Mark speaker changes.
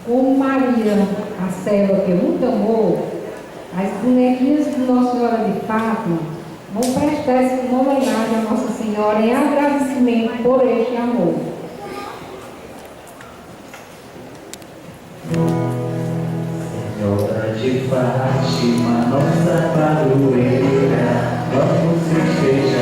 Speaker 1: Como Maria, a serva que muito amou, as bonequinhas de Nossa Senhora de Fátima vão prestar essa homenagem a Nossa Senhora em agradecimento por este amor.
Speaker 2: Senhora de Fátima, nossa padroeira, vamos festejar.